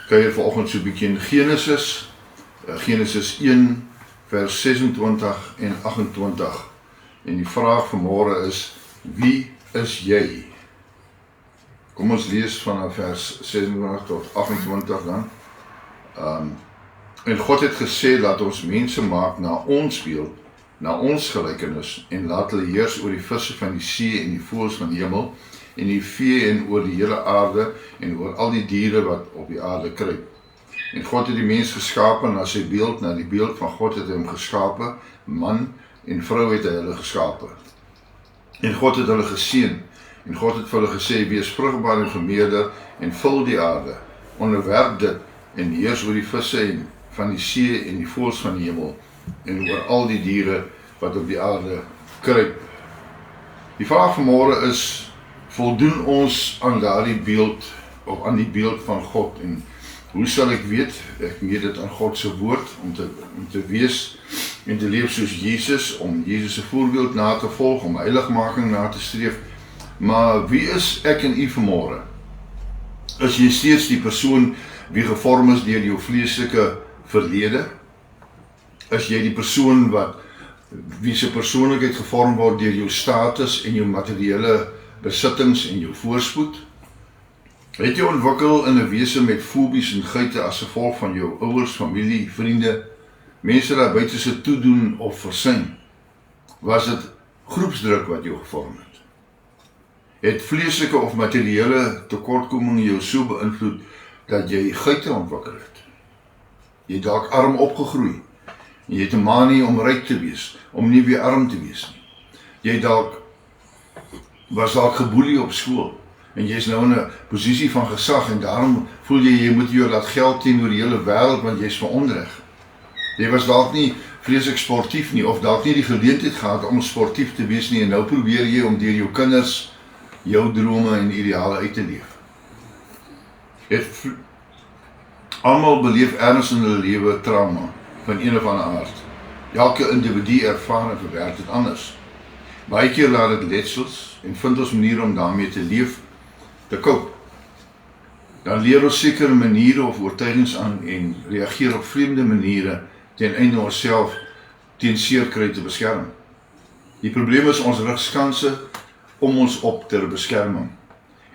kuier vanoggend so 'n bietjie in Genesis, Genesis 1 vers 26 en 28. En die vraag vanmôre is, wie is jy? Kom ons lees vanaf vers 26 tot 28 dan. En God het gesê, laat ons mense maak na ons beeld, na ons gelykenis, en laat hulle heers oor die visse van die see en die voëls van die hemel, en die vee en oor die hele aarde, en oor al die diere wat op die aarde kruip. En God het die mens geskape na sy beeld, na die beeld van God het hy hom geskape, man en vrou het hy hulle geskape. En God het hulle geseën, en God het vir hulle gesê, wees vrugbaar en vermeerder, en vul die aarde, onderwerp dit, en heers oor die visse en van die see en die voëls van die hemel, en oor al die diere wat op die aarde kruip. Die vraag vanmôre is, voldoen ons aan daardie beeld, of aan die beeld van God, en hoe sal ek weet? Ek meet dit aan God se woord, om te wees en te leef soos Jesus, om Jesus se voorbeeld na te volg, om heiligmaking na te streef. Maar wie is ek en u vanmôre? Is jy steeds die persoon wie gevorm is deur jou vleeslike verlede? Is jy die persoon wie se persoonlikheid gevorm word deur jou status en jou materiële besittings en jou voorspoed? Het jy ontwikkel in 'n wese met fobies en geite as gevolg van jou ouers, familie, vriende, mense daar buite se toedoen of versuim? Was dit groepsdruk wat jou gevorm het? Het vleeslike of materiële tekortkominge jou so beïnvloed dat jy geite ontwikkel het? Jy het dalk arm opgegroei, en jy het 'n manie om ryk te wees, om nie weer arm te wees nie. Jy was dalk geboelie op skool, en jy is nou in 'n posisie van gesag, en daarom voel jy moet jou laat geld teenoor die hele wêreld, want jy is veronreg. Jy was dalk nie vreeslik sportief nie, of dalk nie die geleentheid gehad om sportief te wees nie, en nou probeer jy om deur jou kinders jou drome en ideale uit te leef. Almal beleef ergens in hulle lewe trauma van een of ander aard. Elke individu ervaar en verwerk dit anders. Baie keer laat dit letsels en vind ons maniere om daarmee te leef, te koop. Dan leer ons sekere maniere of oortuigings aan en reageer op vreemde maniere ten einde onsself teen seerkry te beskerm. Die probleem is ons rig skanse om ons op ter beskerming.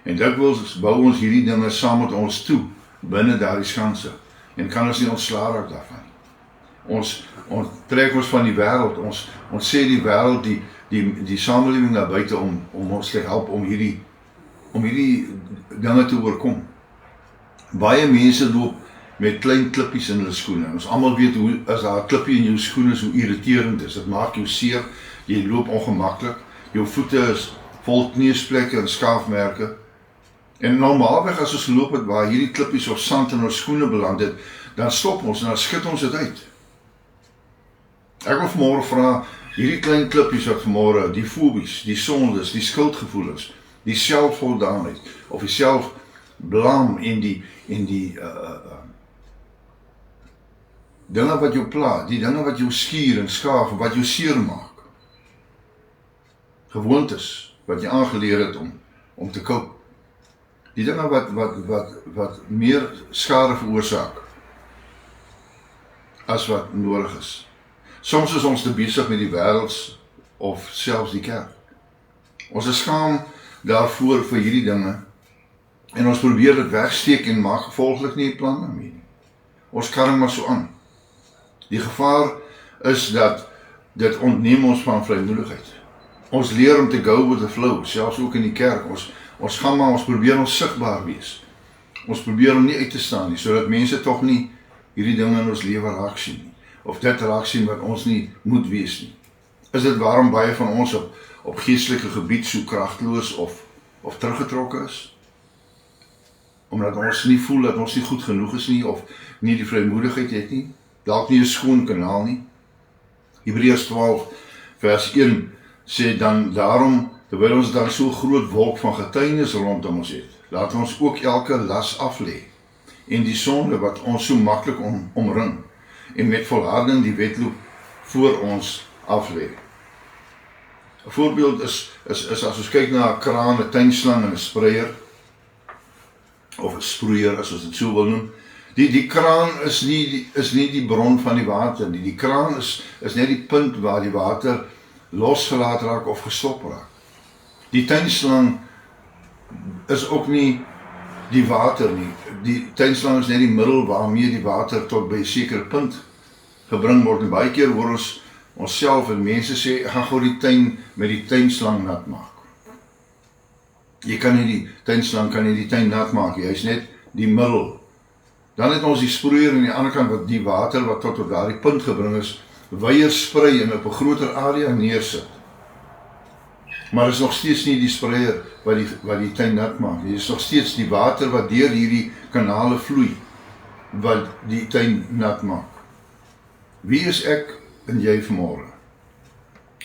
En dikwels bou ons hierdie dinge saam met ons toe binne daardie skanse, en kan ons nie ontslaa raak daarvan. Ons trek ons van die wêreld, ons sê die wêreld, die samelewing daar buite om ons te help om hierdie dinge te oorkom. Baie mense loop met klein klippies in hulle skoene. Ons almal weet hoe as daar 'n klippie in jou skoen is, hoe irriterend is. Dit maak jou seer, jy loop ongemaklik, jou voete is vol kneusplekke en skaafmerke. En normaalweg as ons geloop het waar hierdie klippies of sand in ons skoene beland het, dan stop ons en dan skud ons dit uit. Ek wil vanmôre vra, hierdie klein klippies wat vanmôre, die fobies, die sondes, die skuldgevoelens, die selfvoldaanheid, of die selfblam en die dinge wat jou pla, die dinge wat jou skuur en skaaf, wat jou seer maak. Gewoontes wat jy aangeleer het om te koop. Die dinge wat meer skade veroorsaak as wat nodig is. Soms is ons te besig met die wêrelds of selfs die kerk. Ons is skaam daarvoor vir hierdie dinge, en ons probeer dit wegsteek en maak gevolglik nie 'n plan daarmee nie. Ons karring maar so aan. Die gevaar is dat dit ontneem ons van vrymoedigheid. Ons leer om te go with the flow, selfs ook in die kerk. Ons gaan maar, ons probeer ons sigbaar wees. Ons probeer om nie uit te staan nie, sodat mense tog nie hierdie dinge in ons lewe raak sien nie, of dit raak sien wat ons nie moet wees nie. Is dit waarom baie van ons op geestelike gebied so kragteloos of teruggetrokke is? Omdat ons nie voel dat ons nie goed genoeg is nie, of nie die vrymoedigheid het nie, dalk nie 'n skoon kanaal nie. Hebreërs 12 vers 1 sê dan, daarom, terwyl ons dan so groot wolk van getuienis rondom ons het, laat ons ook elke las aflê, en die sonde wat ons so maklik omring, en met volharding die wedloop voor ons aflê. 'n Voorbeeld is as ons kyk na 'n kraan, 'n tuinslang en 'n spreier, of 'n sproeier as ons dit so wil noem, Die kraan is nie die bron van die water nie. Die kraan is net die punt waar die water losgelaat raak of gestop raak. Die tuinslang is ook nie die water nie. Die tuinslang is net die middel waarmee die water tot by 'n sekere punt gebring word. En baie keer hoor ons onsself en mense sê, gaan gou die tuin met die tuinslang nat maak. Jy kan nie die tuinslang kan nie die tuin nat maak, hy is net die middel. Dan het ons die sproeier aan die ander kant wat die water wat tot daardie punt gebring is, wyer sprei en op 'n groter area neersit. Maar is nog steeds nie die spreier wat die tuin nat maak. Dit is nog steeds die water wat deur hierdie kanale vloei wat die tuin nat maak. Wie is ek en jy vanmôre?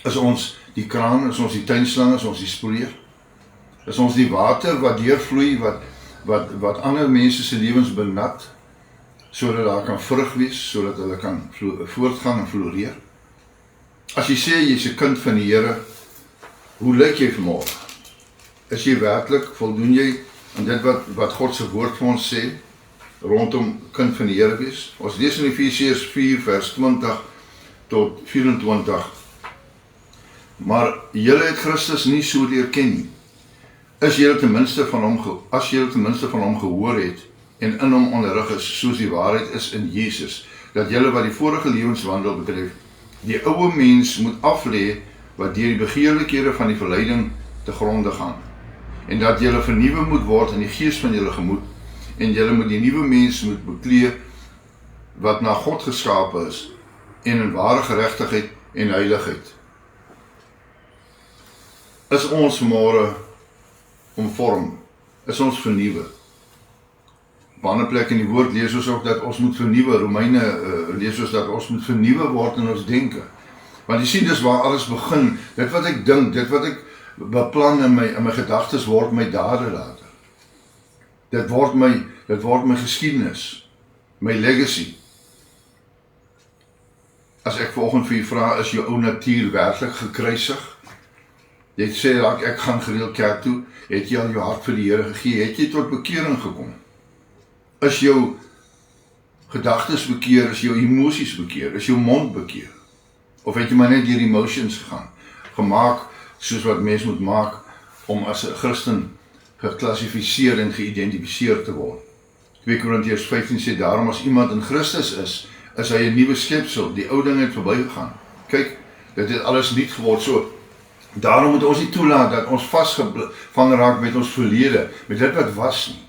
Is ons die kraan, is ons die tuinslang, is ons die sproeier? Is ons die water wat deurvloei wat ander mense se lewens benat sodat daar kan vrug wees, sodat hulle kan voortgaan en floreer? As jy sê jy's 'n kind van die Here, hoe lyk jy vanmôre? Is jy werklik, voldoen jy aan dit wat God se woord vir ons sê rondom kind van die Here wees? Ons lees in Efesiërs 4 vers 20 tot 24. Maar julle het Christus nie so leer ken nie. As julle ten minste van hom gehoor het en in hom onderrig is, soos die waarheid is in Jesus, dat julle wat die vorige lewenswandel betref, die ou mens moet aflê wat deur die begeerlikhede van die verleiding te gronde gaan, en dat julle vernuwe moet word in die gees van julle gemoed, en julle moet die nuwe mens moet beklee wat na God geskape is, en in ware geregtigheid en heiligheid. Is ons vanmôre omvorm? Is ons vernuwe? Op 'n ander plek in die woord lees ons ook dat ons moet vernuwe. Romeine lees ons dat ons moet vernuwe word in ons denke. Want jy sien, dis waar alles begin. Dit wat ek dink, dit wat ek beplan in my gedagtes word my dade later. Dit word my geskiedenis, my legacy. As ek vanoggend vir u vra, is jou ou natuur werklik gekruisig? Jy sê ek gaan gereeld kerk toe, het jy al jou hart vir die Here gegee, het jy tot bekering gekom? Is jou gedagtes bekeer, is jou emosies bekeer, is jou mond bekeer? Of het jy maar net deur emotions gegaan? Gemaak soos wat mens moet maak om as 'n Christen geklassifiseer en geïdentifiseer te word. 2 Korintiërs 15 sê, daarom as iemand in Christus is hy 'n nuwe skepsel, die ou ding het verbygegaan. Kyk, dit het alles nuut geword, so daarom moet ons nie toelaat dat ons vasgevang raak met ons verlede, met dit wat was nie.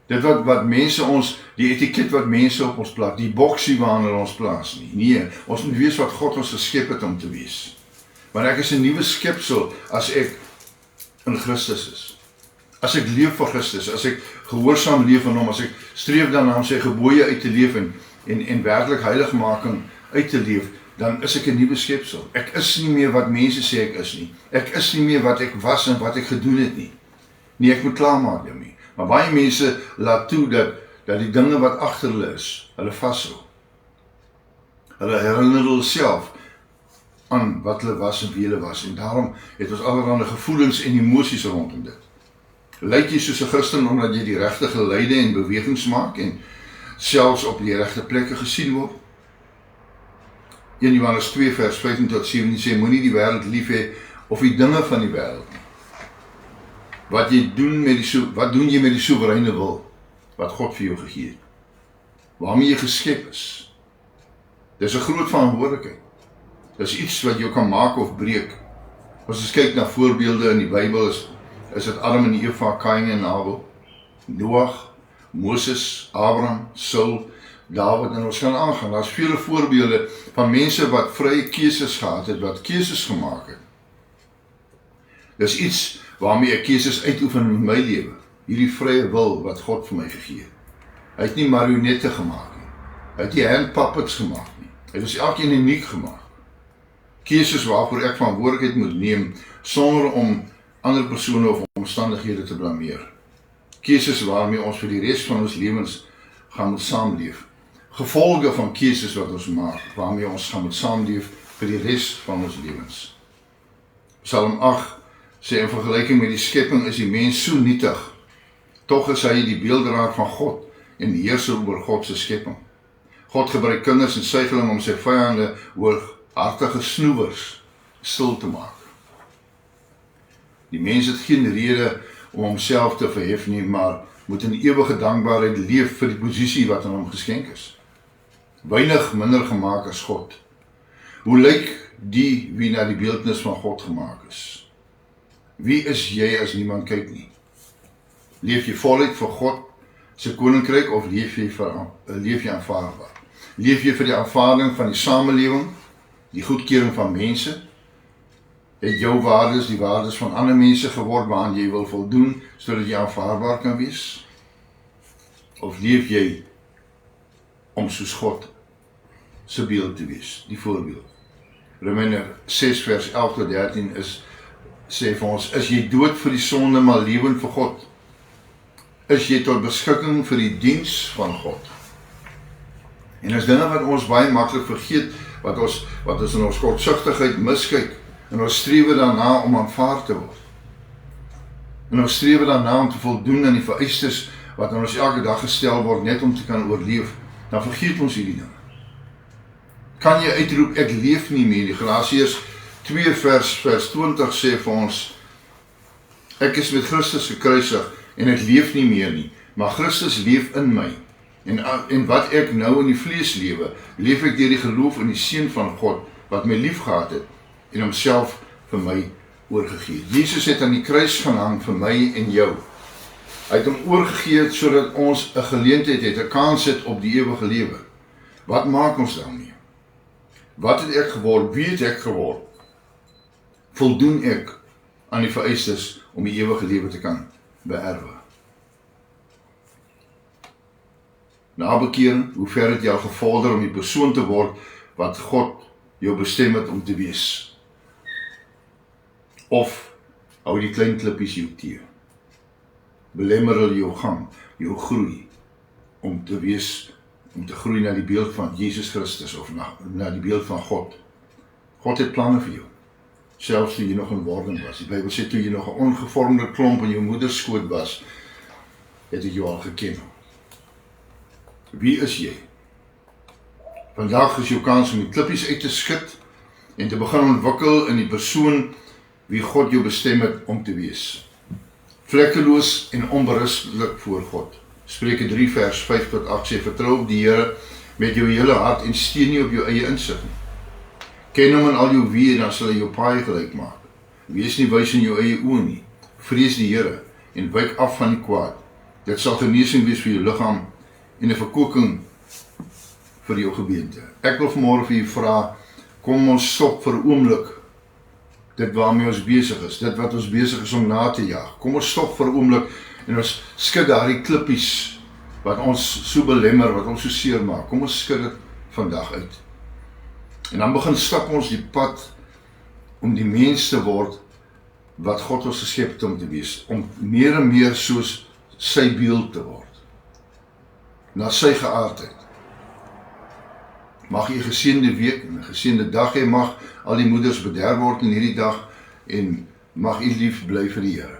Dit wat mense ons, die etiket wat mense op ons plaas, die boksie waarna ons plaas nie. Nee, ons moet weet wat God ons geskep het om te wees. Want ek is 'n nuwe skepsel as ek in Christus is. As ek leef vir Christus, as ek gehoorsaam leef aan hom, as ek streef daarna om sy gebooie uit te leef en werklik heiligmaking uit te leef, dan is ek 'n nuwe skepsel. Ek is nie meer wat mense sê ek is nie. Ek is nie meer wat ek was en wat ek gedoen het nie. Nee, ek moet klaarmaak daarmee. Maar baie mense laat toe dat die dinge wat agter hulle is, hulle vashou. Hulle herinner hulle self aan wat hulle was en wie hulle was. En daarom het ons allerlei gevoelens en emosies rondom dit. Lyk jy soos 'n Christen omdat jy die regte geleide en bewegings maak en selfs op die regte plekke gesien word? 1 Johannes 2 vers 15 tot 17 sê, moenie die wêreld lief hê of die dinge van die wêreld nie. Wat doen jy met die soewereine wil wat God vir jou gegee het? Waarmee jy geskep is? Dis 'n groot verantwoordelikheid. Dis iets wat jou kan maak of breek. As ons kyk na voorbeelde in die Bybel, is dit Adam en Eva, Kain en Abel, Noag, Moses, Abraham, Saul, Dawid, en ons kan aangaan. Daar's vele voorbeelde van mense wat vrye keuses gehad het, wat keuses gemaak het. Dis iets waarmee ek keuses uitoefen in my lewe. Hierdie vrye wil wat God vir my gegee het. Hy het nie marionette gemaak nie. Hy het nie handpuppets gemaak nie. Hy het elkeen uniek gemaak. Keuses waarvoor ek verantwoordelikheid moet neem sonder om ander persone of omstandighede te blameer. Keuses waarmee ons vir die res van ons lewens gaan moet saamleef. Gevolge van keuses wat ons maak, waarmee ons gaan moet saamleef vir die res van ons lewens. Psalm 8 sê in vergelyking met die skepping is die mens so nietig, Tog is hy die beelddraer van God en die heerser oor God se skepping. God gebruik kinders en suigelinge om sy vyande hooghartige snoewers stil te maak. Die mens het geen rede om homself te verhef nie, maar moet in ewige dankbaarheid leef vir die posisie wat aan hom geskenk is. Weinig minder gemaak as God. Hoe lyk die wie na die beeldnis van God gemaak is? Wie is jy as niemand kyk nie? Leef jy voluit vir God se koninkryk of leef jy aanvaarbaar? Leef jy vir die aanvaarding van die samelewing, die goedkeuring van mense? Het jou waardes die waardes van ander mense geword waaraan jy wil voldoen, sodat jy aanvaarbaar kan wees? Of leef jy om soos God se beeld te wees, die voorbeeld? Romeine 6 vers 11 tot 13 sê vir ons, is jy dood vir die sonde, maar lewend vir God? Is jy tot beskikking vir die diens van God? En is dinge wat ons baie maklik vergeet, wat ons in ons kortsigtigheid miskyk, en ons strewe daarna om aanvaar te word. En ons strewe daarna om te voldoen aan die vereistes wat aan ons elke dag gestel word, net om te kan oorleef, dan vergeet ons hierdie dinge. Kan jy uitroep, ek leef nie meer nie? Galasiërs 2 vers 20 sê vir ons, ek is met Christus gekruisig, en ek leef nie meer nie, maar Christus leef in my. En wat ek nou in die vlees lewe, leef ek deur die geloof in die Seun van God, wat my lief gehad het, en homself vir my oorgegee. Jesus het aan die kruis gehang vir my en jou. Hy het hom oorgegee sodat ons 'n geleentheid het, 'n kans het op die ewige lewe. Wat maak ons daarmee? Wat het ek geword? Wie het ek geword? Voldoen ek aan die vereistes om die ewige lewe te kan beerwe? Na bekering, hoe ver het jy al gevorder om die persoon te word wat God jou bestem het om te wees? Of hou die klein klippies jou teë? Belemmer hulle jou gang, jou groei, om te groei na die beeld van Jesus Christus, of na die beeld van God. God het planne vir jou, selfs toe jy nog in wording was. Die Bybel sê, toe jy nog 'n ongevormde klomp in jou moeder skoot was, het ek jou al geken. Wie is jy? Vandag is jou kans om die klippies uit te skud, en te begin ontwikkel in die persoon wie God jou bestem het om te wees. Vlekkeloos en onberispelik voor God. Spreuke 3 vers 5 tot 8 sê, vertrou op die Here met jou hele hart en steun nie op jou eie insig nie. Ken hom in al jou weë, dan sal hy jou paai gelyk maak. Wees nie wys in jou eie oë nie. Vrees die Here en wyk af van die kwaad. Dit sal genesing wees vir jou liggaam en 'n verkoeking vir jou gebeente. Ek wil vanmôre vir u vra, kom ons stop vir 'n oomblik dit waarmee ons besig is, dit wat ons besig is om na te jaag. Kom ons stop vir 'n oomblik en ons skud daardie klippies wat ons so belemmer, wat ons so seer maak. Kom ons skud dit vandag uit. En dan begin stap ons die pad om die mens te word wat God ons geskep het om te wees, om meer en meer soos sy beeld te word, na sy geaardheid. Mag jy 'n geseënde week en 'n geseënde dag hê, mag al die moeders bederf word in hierdie dag, en mag u lief bly vir die Here.